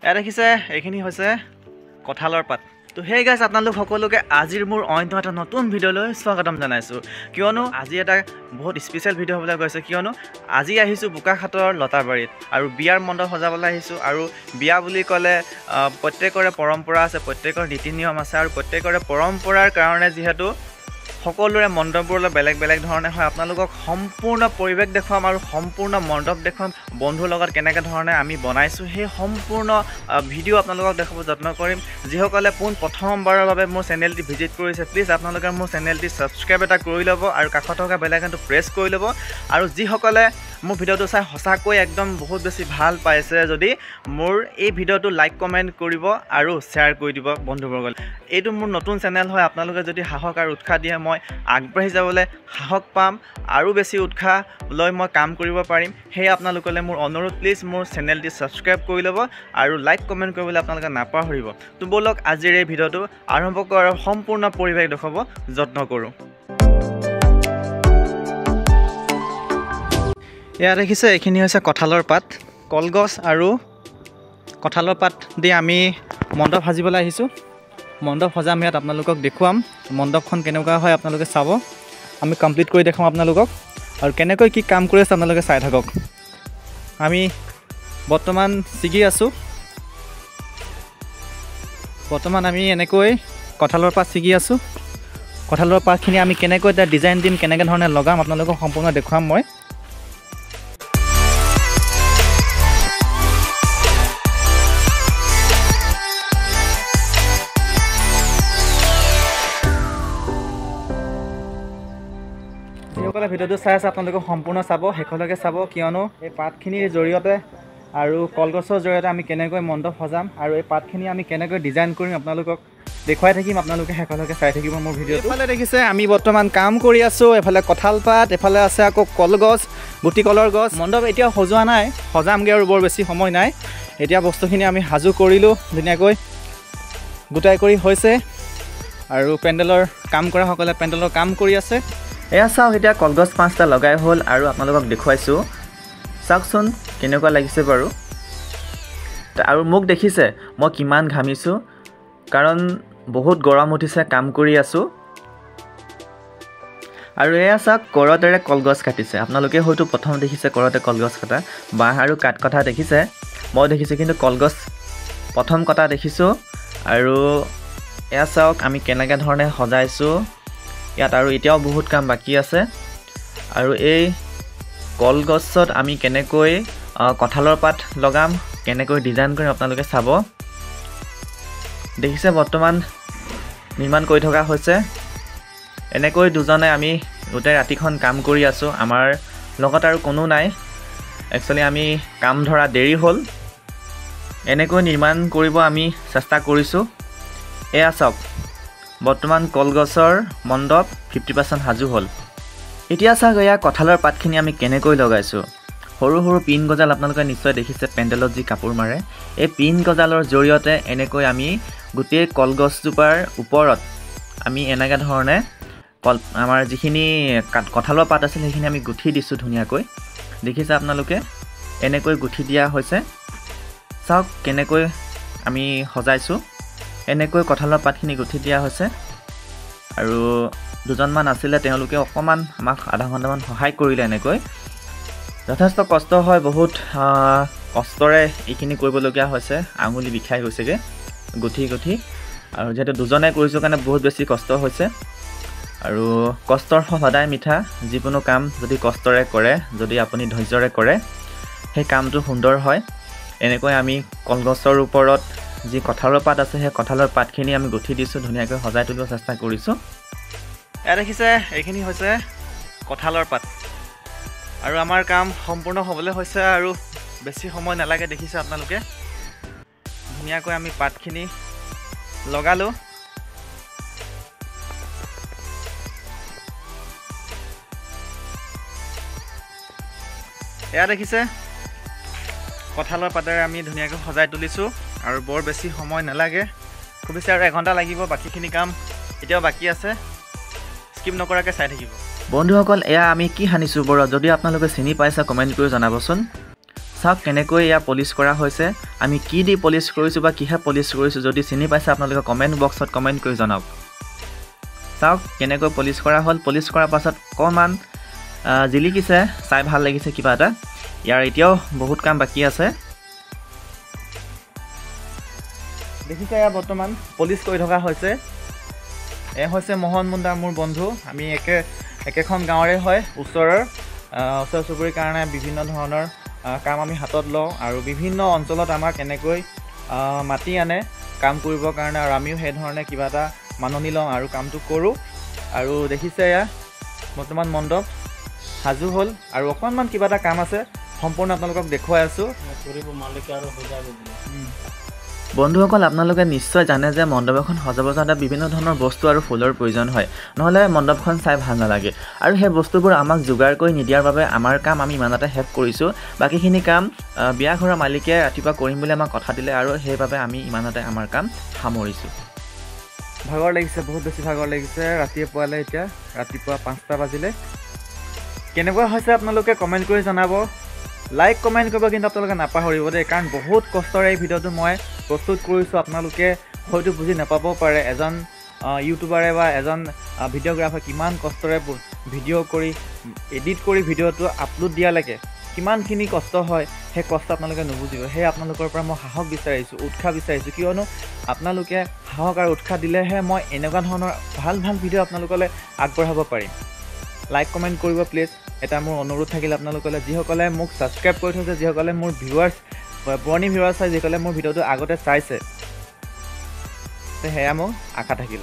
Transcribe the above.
এয়া দেখিছে এইখিনি হৈছে কঁঠালৰ পাত। তো সেই গাইছ আপোনালোক সকলোকে আজিৰ মোৰ অন্য এটা নতুন ভিডিঅ'লৈ স্বাগতম জনাইছোঁ। কিয়নো আজি এটা বহুত স্পেচিয়েল ভিডিঅ' হ'বলৈ গৈছে, কিয়নো আজি আহিছোঁ বোকাখাটৰ লতাবাৰীত আৰু বিয়াৰ মণ্ডপ সজাবলৈ আহিছোঁ। আৰু বিয়া বুলি ক'লে প্ৰত্যেকৰে পৰম্পৰা আছে, প্ৰত্যেকৰ নীতি নিয়ম আছে, আৰু প্ৰত্যেকৰে পৰম্পৰাৰ কাৰণে যিহেতু সকলোৰে মণ্ডপবোৰ অলপ বেলেগ বেলেগ ধৰণে হয়। আপোনালোকক সম্পূৰ্ণ পৰিৱেশ দেখুৱাম আৰু সম্পূৰ্ণ মণ্ডপ দেখুৱাম, বন্ধুৰ লগত কেনেকৈ ধৰণে আমি বনাইছোঁ সেই সম্পূৰ্ণ ভিডিঅ' আপোনালোকক দেখাব যত্ন কৰিম। যিসকলে প্ৰথমবাৰৰ বাবে মোৰ চেনেলটি ভিজিট কৰিছে, প্লিজ আপোনালোকে মোৰ চেনেলটি ছাবস্ক্ৰাইব এটা কৰি ল'ব আৰু কাষত থকা বেল আইকনটো প্ৰেছ কৰি ল'ব। আৰু যিসকলে মোৰ ভিডিঅ'টো চাই সঁচাকৈ একদম বহুত বেছি ভাল পাইছে, যদি মোৰ এই ভিডিঅ'টো লাইক কমেণ্ট কৰিব আৰু শ্বেয়াৰ কৰি দিব বন্ধুবৰ্গলৈ। এইটো মোৰ নতুন চেনেল হয়, আপোনালোকে যদি সাহস আৰু উৎসাহ দিয়ে মই আগবাঢ়ি যাবলৈ সাহস পাম আৰু বেছি উৎসাহ লৈ মই কাম কৰিব পাৰিম। সেয়ে আপোনালোকলৈ মোৰ অনুৰোধ, প্লিজ মোৰ চেনেলটি ছাবস্ক্ৰাইব কৰি ল'ব আৰু লাইক কমেণ্ট কৰিবলৈ আপোনালোকে নাপাহৰিব। তো ব'লক আজিৰ এই ভিডিঅ'টো আৰম্ভ কৰাৰ সম্পূৰ্ণ পৰিৱেশ দেখুৱাব যত্ন কৰোঁ। এয়া দেখিছে এইখিনি হৈছে কঁঠালৰ পাত, কলগছ আৰু কঁঠালৰ পাত দি আমি মণ্ডপ সাজিবলৈ আহিছোঁ। মণ্ডপ সজাম, ইয়াত আপোনালোকক দেখুৱাম মণ্ডপখন কেনেকুৱা হয়, আপোনালোকে চাব। আমি কমপ্লিট কৰি দেখাম আপোনালোকক আৰু কেনেকৈ কি কাম কৰি আছে আপোনালোকে চাই থাকক। আমি বৰ্তমান ছিগি আছোঁ। বৰ্তমান আমি এনেকৈ কঁঠালৰ পাত ছিগি আছোঁ। কঁঠালৰ পাতখিনি আমি কেনেকৈ এটা ডিজাইন দিম, কেনেকৈ ধৰণে লগাম আপোনালোকক সম্পূৰ্ণ দেখুৱাম মই। যিসকলে ভিডিঅ'টো চাই আছে আপোনালোকে সম্পূৰ্ণ চাব, শেষলৈকে চাব, কিয়নো এই পাতখিনিৰ জৰিয়তে আৰু কলগছৰ জৰিয়তে আমি কেনেকৈ মণ্ডপ সজাম আৰু এই পাতখিনি আমি কেনেকৈ ডিজাইন কৰিম আপোনালোকক দেখুৱাই থাকিম। আপোনালোকে শেষলৈকে চাই থাকিব মোৰ ভিডিঅ'টো। এফালে দেখিছে আমি বৰ্তমান কাম কৰি আছোঁ, এফালে কঁঠাল পাত, এফালে আছে আকৌ কলগছ, গুটি কলৰ গছ। মণ্ডপ এতিয়াও সজোৱা নাই, সজামগৈ আৰু বৰ বেছি সময় নাই। এতিয়া বস্তুখিনি আমি সাজু কৰিলোঁ, ধুনীয়াকৈ গোটাই কৰি হৈছে আৰু পেণ্ডেলৰ কাম কৰাসকলে পেণ্ডেলৰ কাম কৰি আছে। এয়া চাওক, এতিয়া কলগছ 5টা লগাই হ'ল আৰু আপোনালোকক দেখুৱাইছোঁ। চাওকচোন কেনেকুৱা লাগিছে বাৰু। আৰু মোক দেখিছে মই কিমান ঘামিছোঁ, কাৰণ বহুত গৰম উঠিছে, কাম কৰি আছোঁ। আৰু এয়া চাওক, কৰতেৰে কলগছ কাটিছে। আপোনালোকে হয়তো প্ৰথম দেখিছে কৰতে কলগছ কটা, বাঁহ আৰু কাঠ কটা দেখিছে, মই দেখিছোঁ, কিন্তু কলগছ প্ৰথম কটা দেখিছোঁ। আৰু এয়া চাওক আমি কেনেকৈ ধৰণে সজাইছোঁ ইয়াত, আৰু এতিয়াও বহুত কাম বাকী আছে। আৰু এই কলগছত আমি কেনেকৈ কঁঠালৰ পাত লগাম, কেনেকৈ ডিজাইন কৰিম আপোনালোকে চাব। দেখিছে বৰ্তমান নিৰ্মাণ কৰি থকা হৈছে। এনেকৈ দুজনে আমি গোটেই ৰাতিখন কাম কৰি আছোঁ। আমাৰ লগত আৰু কোনো নাই, একচুৱেলি আমি কাম ধৰা দেৰি হ'ল। এনেকৈ নিৰ্মাণ কৰিব আমি চেষ্টা কৰিছোঁ। এয়া চাওক, বৰ্তমান কলগছৰ মণ্ডপ 50% সাজু হ'ল। এতিয়া চাওক, এয়া কঁঠালৰ পাতখিনি আমি কেনেকৈ লগাইছোঁ। সৰু সৰু পিন গজাল আপোনালোকে নিশ্চয় দেখিছে পেণ্ডেলত যি কাপোৰ মাৰে, এই পিন গজালৰ জৰিয়তে এনেকৈ আমি গোটেই কলগছজোপাৰ ওপৰত আমি এনেকৈ ধৰণে আমাৰ যিখিনি কঁঠালৰ পাত আছিল সেইখিনি আমি গুঠি দিছোঁ ধুনীয়াকৈ। দেখিছে আপোনালোকে এনেকৈ গুঠি দিয়া হৈছে। চাওক কেনেকৈ আমি সজাইছোঁ, এনেকৈ কঁঠালৰ পাতখিনি গুঠি দিয়া হৈছে। আৰু দুজনমান আছিলে, তেওঁলোকে অকণমান আমাক আধা ঘণ্টামান সহায় কৰিলে। এনেকৈ যথেষ্ট কষ্ট হয়, বহুত কষ্টৰে এইখিনি কৰিবলগীয়া হৈছে, আঙুলি বিষাই গৈছেগৈ গুঠি গুঠি। আৰু যিহেতু দুজনে কৰিছোঁ কাৰণে বহুত বেছি কষ্ট হৈছে। আৰু কষ্টৰ ফল সদায় মিঠা। যিকোনো কাম যদি কষ্টৰে কৰে, যদি আপুনি ধৈৰ্যৰে কৰে, সেই কামটো সুন্দৰ হয়। এনেকৈ আমি কলগছৰ ওপৰত যি কঁঠালৰ পাত আছে সেই কঁঠালৰ পাতখিনি আমি গুঠি দিছোঁ, ধুনীয়াকৈ সজাই তুলিব চেষ্টা কৰিছোঁ। এয়া দেখিছে এইখিনি হৈছে কঁঠালৰ পাত আৰু আমাৰ কাম সম্পূৰ্ণ হ'বলৈ হৈছে আৰু বেছি সময় নালাগে। দেখিছে আপোনালোকে ধুনীয়াকৈ আমি পাতখিনি লগালোঁ। এয়া দেখিছে কঁঠালৰ পাতেৰে আমি ধুনীয়াকৈ সজাই তুলিছোঁ আৰু বৰ বেছি সময় নালাগে, খুব বেছি আৰু 1 ঘণ্টা লাগিব। বাকীখিনি কাম এতিয়াও বাকী আছে, স্কিপ নকৰাকৈ চাই থাকিব বন্ধুসকল। এয়া আমি কি সানিছোঁ বাৰু, যদি আপোনালোকে চিনি পাইছে কমেণ্ট কৰি জনাবচোন। চাওক কেনেকৈ এয়া পলিচ কৰা হৈছে আমি কি দি পলিচ কৰিছোঁ বা কিহে পলিচ কৰিছোঁ যদি চিনি পাইছে আপোনালোকে কমেণ্ট বক্সত কমেণ্ট কৰি জনাওক। চাওক কেনেকৈ পলিচ কৰা হ'ল। পলিচ কৰাৰ পাছত অকণমান জিলিকিছে, চাই ভাল লাগিছে কিবা এটা। ইয়াৰ এতিয়াও বহুত কাম বাকী আছে। দেখিছে এয়া বৰ্তমান পলিচ কৰি থকা হৈছে। এয়া হৈছে মোহন মুণ্ডা, মোৰ বন্ধু। আমি একেখন গাঁৱৰে হয়, ওচৰ চুবুৰীৰ কাৰণে বিভিন্ন ধৰণৰ কাম আমি হাতত লওঁ আৰু বিভিন্ন অঞ্চলত আমাক এনেকৈ মাতি আনে কাম কৰিবৰ কাৰণে, আৰু আমিও সেইধৰণে কিবা এটা মাননি লওঁ আৰু কামটো কৰোঁ। আৰু দেখিছে এয়া বৰ্তমান মণ্ডপ সাজু হ'ল আৰু অকণমান কিবা এটা কাম আছে, সম্পূৰ্ণ আপোনালোকক দেখুৱাই আছোঁ। বন্ধুসকল, আপোনালোকে নিশ্চয় জানে যে মণ্ডপ এখন সজাব যাওঁতে বিভিন্ন ধৰণৰ বস্তু আৰু ফুলৰ প্ৰয়োজন হয়, নহ'লে মণ্ডপখন চাই ভাল নালাগে। আৰু সেই বস্তুবোৰ আমাক যোগাৰ কৰি নিদিয়াৰ বাবে আমাৰ কাম আমি ইমানতে শেষ কৰিছোঁ। বাকীখিনি কাম বিয়া ঘৰৰ মালিকে ৰাতিপুৱা কৰিম বুলি আমাক কথা দিলে আৰু সেইবাবে আমি ইমানতে আমাৰ কাম সামৰিছোঁ। ভাগৰ লাগিছে, বহুত বেছি ভাগৰ লাগিছে। ৰাতিপুৱালৈ এতিয়া ৰাতিপুৱা 5টা বাজিলে। কেনেকুৱা হৈছে আপোনালোকে কমেণ্ট কৰি জনাব। লাইক কমেণ্ট কৰিব কিন্তু আপোনালোকে নাপাহৰিব দেই, কাৰণ বহুত কষ্টৰে এই ভিডিঅ'টো মই প্ৰস্তুত কৰিছোঁ। আপোনালোকে হয়তো বুজি নাপাবও পাৰে, এজন ইউটিউবাৰে বা এজন ভিডিঅ'গ্ৰাফাৰে কিমান কষ্টৰে ভিডিঅ' কৰি এডিট কৰি ভিডিঅ'টো আপলোড দিয়ালৈকে কিমানখিনি কষ্ট হয়, সেই কষ্ট আপোনালোকে নুবুজিব। সেই আপোনালোকৰ পৰা মই সাহস বিচাৰিছোঁ, উৎসাহ বিচাৰিছোঁ, কিয়নো আপোনালোকে সাহস আৰু উৎসাহ দিলেহে মই এনেকুৱা ধৰণৰ ভাল ভাল ভিডিঅ' আপোনালোকলৈ আগবঢ়াব পাৰিম। লাইক কমেণ্ট কৰিব প্লিজ, এটা মোৰ অনুৰোধ থাকিলে আপোনালোকলৈ। যিসকলে মোক ছাবস্ক্ৰাইব কৰি থৈছে, যিসকলে মোৰ ভিউৱাৰ্ছ পুৰণি ভিউৱাৰ্ছ হয়, যিসকলে মোৰ ভিডিঅ'টো আগতে চাইছে, সেয়া মোৰ আশা থাকিল।